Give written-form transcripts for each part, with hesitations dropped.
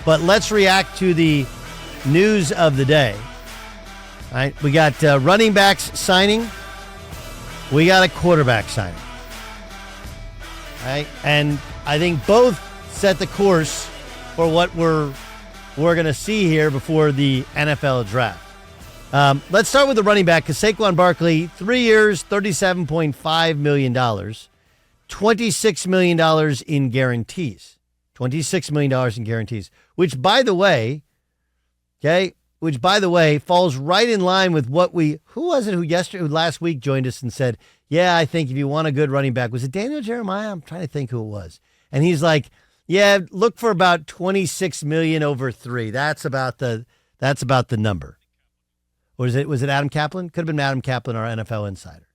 But let's react to the news of the day. All right, we got running backs signing. We got a quarterback signing. All right, and I think both set the course for what we're going to see here before the NFL draft. Let's start with the running back, because Saquon Barkley, 3 years, $37.5 million, $26 million in guarantees. $26 million in guarantees, which, by the way, falls right in line with what who last week joined us and said, yeah, I think if you want a good running back, was it Daniel Jeremiah? I'm trying to think who it was. And he's like, yeah, look for about 26 million over 3. That's about the number. Or was it Adam Kaplan? Could have been Adam Kaplan, our NFL insider.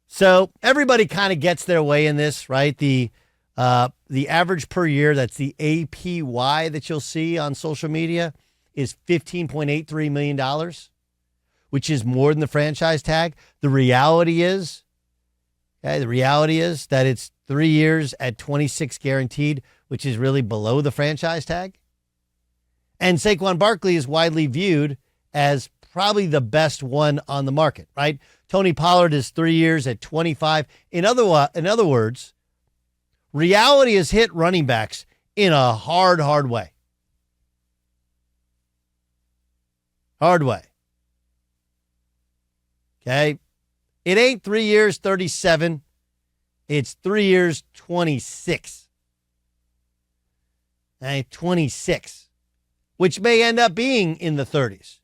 So everybody kind of gets their way in this, right? The average per year, that's the APY that you'll see on social media, is $15.83 million, which is more than the franchise tag. The reality is that it's 3 years at 26 guaranteed, which is really below the franchise tag. And Saquon Barkley is widely viewed as probably the best one on the market, right? Tony Pollard is 3 years at 25. In other words, reality has hit running backs in a hard way. Hard way. Okay? It ain't 3 years, 37. It's 3 years, 26. 26. Which may end up being in the 30s.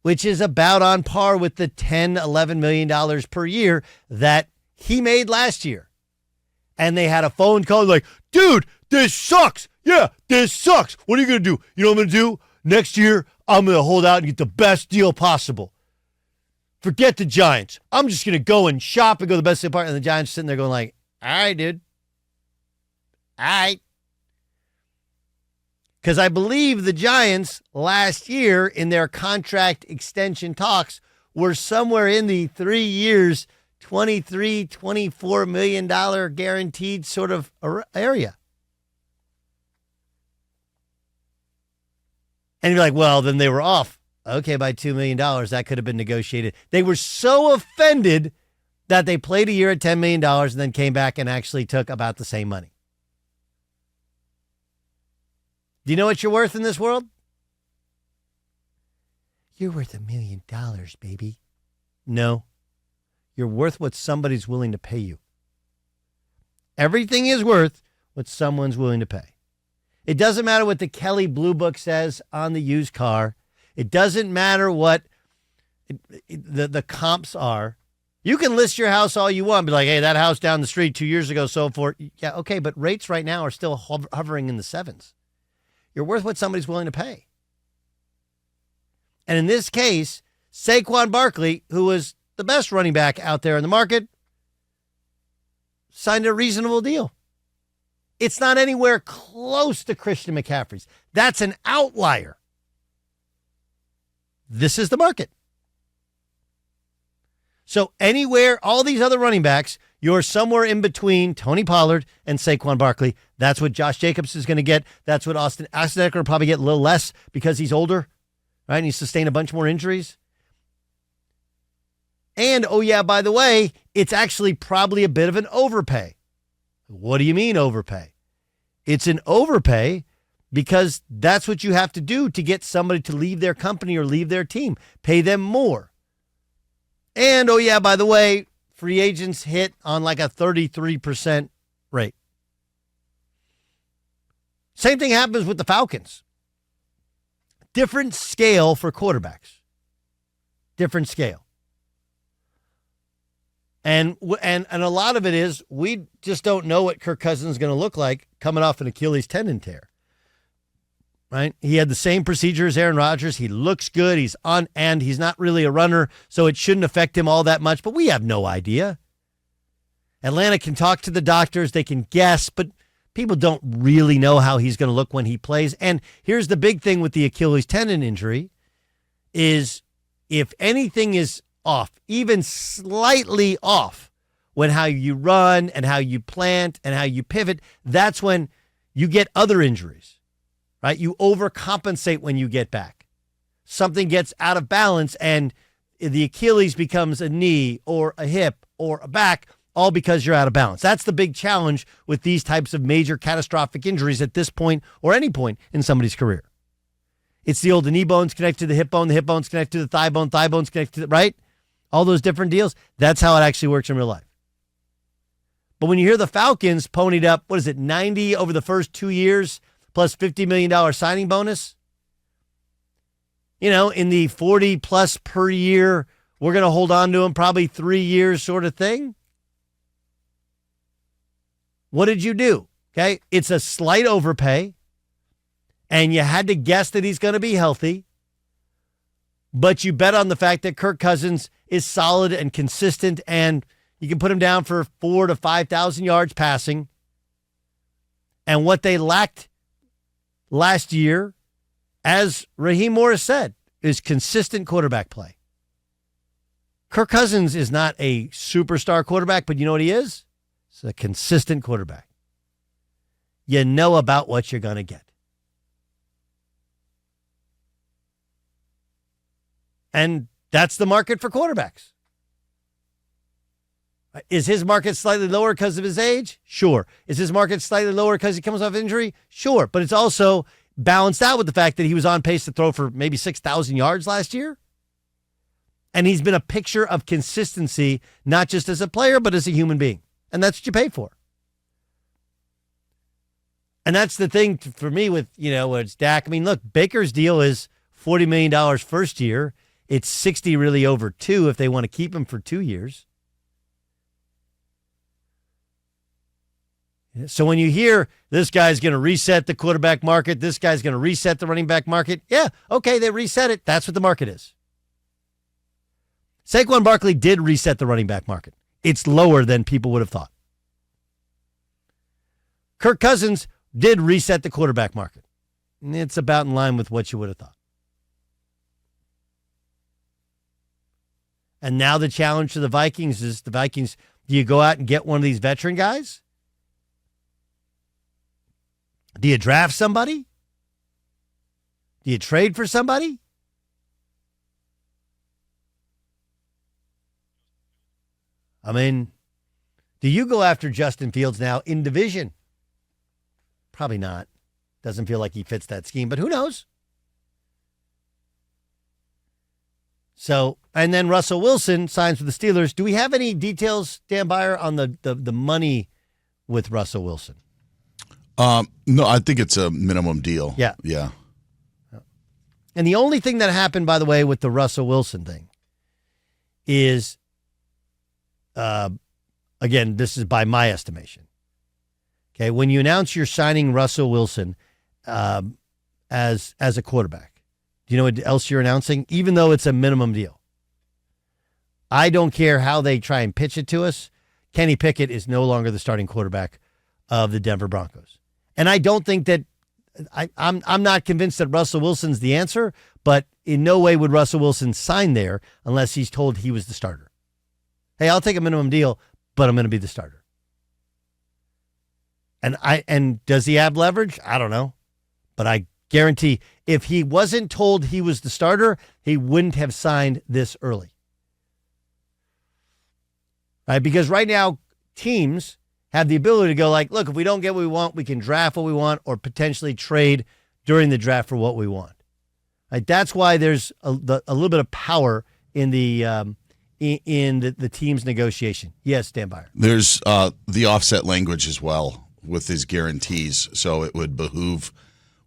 Which is about on par with the $10, $11 million per year that he made last year. And they had a phone call like, dude, this sucks. Yeah, this sucks. What are you going to do? You know what I'm going to do? Next year, I'm going to hold out and get the best deal possible. Forget the Giants. I'm just going to go and shop and go to the best deal part. And the Giants sitting there going like, all right, dude. All right. Because I believe the Giants last year in their contract extension talks were somewhere in the 3 years, $23, $24 million guaranteed sort of area. And you're like, well, then they were off. Okay, by $2 million, that could have been negotiated. They were so offended that they played a year at $10 million and then came back and actually took about the same money. Do you know what you're worth in this world? You're worth $1 million, baby. No. You're worth what somebody's willing to pay you. Everything is worth what someone's willing to pay. It doesn't matter what the Kelley Blue Book says on the used car. It doesn't matter what the comps are. You can list your house all you want. Be like, hey, that house down the street 2 years ago, so forth. Yeah, okay, but rates right now are still hovering in the 7s. You're worth what somebody's willing to pay. And in this case, Saquon Barkley, who was the best running back out there in the market, signed a reasonable deal. It's not anywhere close to Christian McCaffrey's. That's an outlier. This is the market. So anywhere, all these other running backs, you're somewhere in between Tony Pollard and Saquon Barkley. That's what Josh Jacobs is going to get. That's what Austin Eckler will probably get a little less because he's older, right? And he's sustained a bunch more injuries. And, oh yeah, by the way, it's actually probably a bit of an overpay. What do you mean overpay? It's an overpay because that's what you have to do to get somebody to leave their company or leave their team. Pay them more. And, oh yeah, by the way, free agents hit on like a 33% rate. Same thing happens with the Falcons. Different scale for quarterbacks. Different scale. And a lot of it is we just don't know what Kirk Cousins is going to look like coming off an Achilles tendon tear. Right? He had the same procedure as Aaron Rodgers. He looks good. He's on end. He's not really a runner, so it shouldn't affect him all that much, but we have no idea. Atlanta can talk to the doctors. They can guess, but people don't really know how he's going to look when he plays. And here's the big thing with the Achilles tendon injury is if anything is off, even slightly off, when how you run and how you plant and how you pivot, that's when you get other injuries. right? You overcompensate when you get back. Something gets out of balance and the Achilles becomes a knee or a hip or a back, all because you're out of balance. That's the big challenge with these types of major catastrophic injuries at this point or any point in somebody's career. It's the knee bones connect to the hip bones connect to the thigh bones connect to the, right? All those different deals. That's how it actually works in real life. But when you hear the Falcons ponied up, 90 over the first 2 years plus $50 million signing bonus? In the 40 plus per year, we're going to hold on to him probably 3 years sort of thing. What did you do? Okay. It's a slight overpay and you had to guess that he's going to be healthy, but you bet on the fact that Kirk Cousins is solid and consistent and you can put him down for 4,000 to 5,000 yards passing. And what they lacked last year, as Raheem Morris said, is consistent quarterback play. Kirk Cousins is not a superstar quarterback, but you know what he is? He's a consistent quarterback. You know about what you're going to get. And that's the market for quarterbacks. Is his market slightly lower because of his age? Sure. Is his market slightly lower because he comes off injury? Sure. But it's also balanced out with the fact that he was on pace to throw for maybe 6,000 yards last year. And he's been a picture of consistency, not just as a player, but as a human being. And that's what you pay for. And that's the thing for me with, it's Dak. I mean, look, Baker's deal is $40 million first year. It's 60 really over 2 if they want to keep him for 2 years. So when you hear this guy's going to reset the quarterback market, this guy's going to reset the running back market, yeah, okay, they reset it. That's what the market is. Saquon Barkley did reset the running back market. It's lower than people would have thought. Kirk Cousins did reset the quarterback market. It's about in line with what you would have thought. And now the challenge to the Vikings is do you go out and get one of these veteran guys? Do you draft somebody? Do you trade for somebody? I mean, do you go after Justin Fields now in division? Probably not. Doesn't feel like he fits that scheme, but who knows? So, and then Russell Wilson signs with the Steelers. Do we have any details, Dan Byer, on the money with Russell Wilson? No, I think it's a minimum deal. Yeah. Yeah. And the only thing that happened, by the way, with the Russell Wilson thing is, again, this is by my estimation. Okay, when you announce you're signing Russell Wilson as a quarterback, do you know what else you're announcing? Even though it's a minimum deal. I don't care how they try and pitch it to us. Kenny Pickett is no longer the starting quarterback of the Denver Broncos. And I don't think that I'm not convinced that Russell Wilson's the answer, but in no way would Russell Wilson sign there unless he's told he was the starter. Hey, I'll take a minimum deal, but I'm going to be the starter. And does he have leverage? I don't know. But I guarantee if he wasn't told he was the starter, he wouldn't have signed this early. Right? Because right now, teams have the ability to go like, look, if we don't get what we want, we can draft what we want or potentially trade during the draft for what we want. Right? That's why there's a little bit of power in the team's negotiation. Yes, Dan Byer. There's the offset language as well with his guarantees. So it would behoove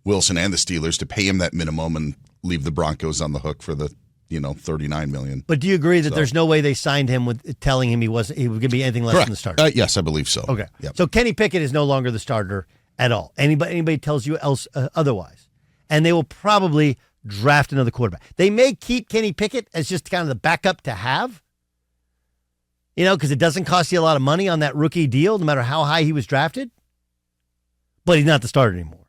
Wilson and the Steelers to pay him that minimum and leave the Broncos on the hook for the $39 million. But do you agree that there's no way they signed him with telling him he was going to be anything less than the starter? Yes, I believe so. Okay. Yep. So Kenny Pickett is no longer the starter at all. Anybody tells you else otherwise. And they will probably draft another quarterback. They may keep Kenny Pickett as just kind of the backup to have, because it doesn't cost you a lot of money on that rookie deal, no matter how high he was drafted. But he's not the starter anymore.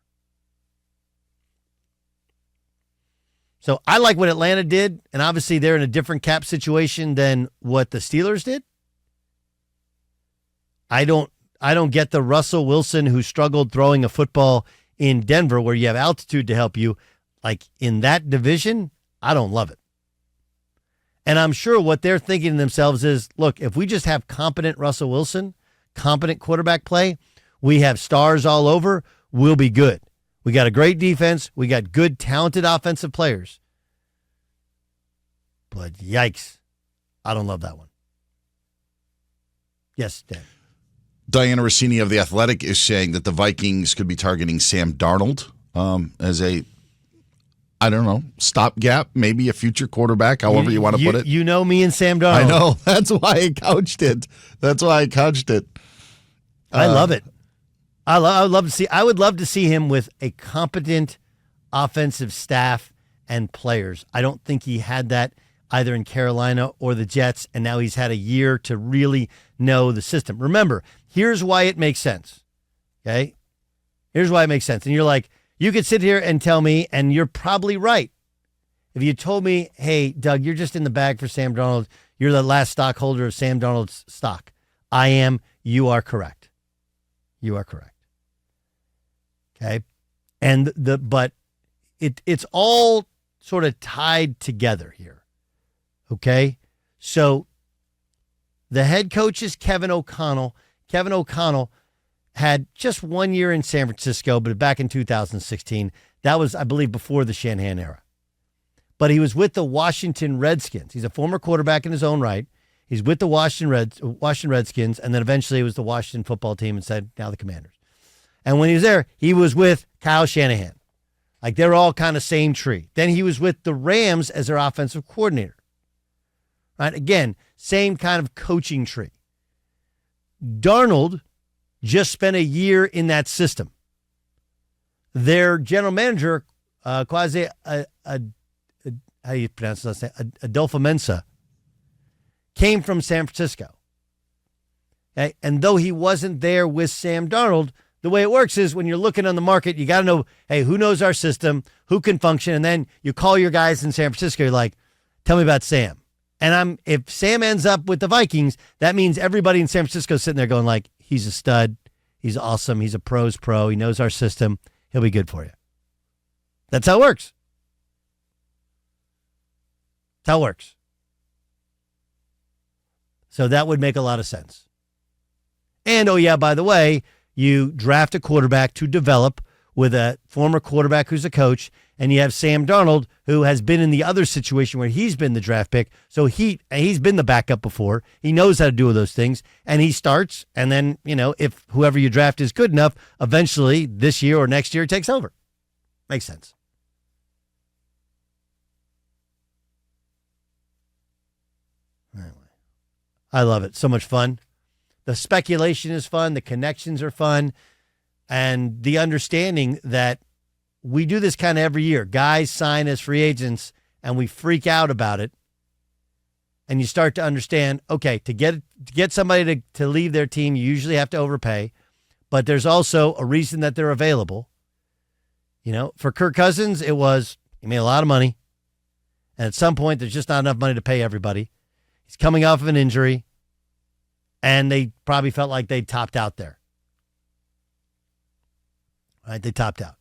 So I like what Atlanta did, and obviously they're in a different cap situation than what the Steelers did. I don't get the Russell Wilson who struggled throwing a football in Denver where you have altitude to help you. Like in that division, I don't love it. And I'm sure what they're thinking to themselves is, look, if we just have competent Russell Wilson, competent quarterback play, we have stars all over, we'll be good. We got a great defense. We got good, talented offensive players. But yikes, I don't love that one. Yes, Dan. Diana Rossini of The Athletic is saying that the Vikings could be targeting Sam Darnold as a, I don't know, stopgap, maybe a future quarterback, however you want to put it. You know me and Sam Darnold. I know. That's why I couched it. I love it. I would love to see him with a competent offensive staff and players. I don't think he had that either in Carolina or the Jets, and now he's had a year to really know the system. Remember, here's why it makes sense. Okay? Here's why it makes sense. And you're like, you could sit here and tell me, and you're probably right. If you told me, hey, Doug, you're just in the bag for Sam Darnold, you're the last stockholder of Sam Darnold's stock. I am. You are correct. You are correct. Okay? And but it's all sort of tied together here. Okay? So the head coach is Kevin O'Connell. Kevin O'Connell had just 1 year in San Francisco, but back in 2016. That was, I believe, before the Shanahan era. But he was with the Washington Redskins. He's a former quarterback in his own right. He's with the Washington Redskins, and then eventually it was the Washington football team and said, now the Commanders. And when he was there, he was with Kyle Shanahan. Like, they're all kind of same tree. Then he was with the Rams as their offensive coordinator. Right? Again, same kind of coaching tree. Darnold just spent a year in that system. Their general manager, Quasi, how do you pronounce his last name? Adolfo Mensa, came from San Francisco. Okay? And though he wasn't there with Sam Darnold, the way it works is when you're looking on the market, you got to know, hey, who knows our system, who can function, and then you call your guys in San Francisco, you're like, tell me about Sam. And if Sam ends up with the Vikings, that means everybody in San Francisco is sitting there going like, he's a stud, he's awesome, he's a pro's pro, he knows our system, he'll be good for you. That's how it works. That's how it works. So that would make a lot of sense. And, oh yeah, by the way, you draft a quarterback to develop with a former quarterback who's a coach, and you have Sam Darnold, who has been in the other situation where he's been the draft pick. So he's been the backup before. He knows how to do those things, and he starts, and then, if whoever you draft is good enough, eventually this year or next year it takes over. Makes sense. Anyway, I love it. So much fun. The speculation is fun. The connections are fun. And the understanding that we do this kind of every year. Guys sign as free agents, and we freak out about it. And you start to understand, okay, to get somebody to leave their team, you usually have to overpay. But there's also a reason that they're available. For Kirk Cousins, it was he made a lot of money. And at some point, there's just not enough money to pay everybody. He's coming off of an injury. And they probably felt like they topped out there. Right? They topped out.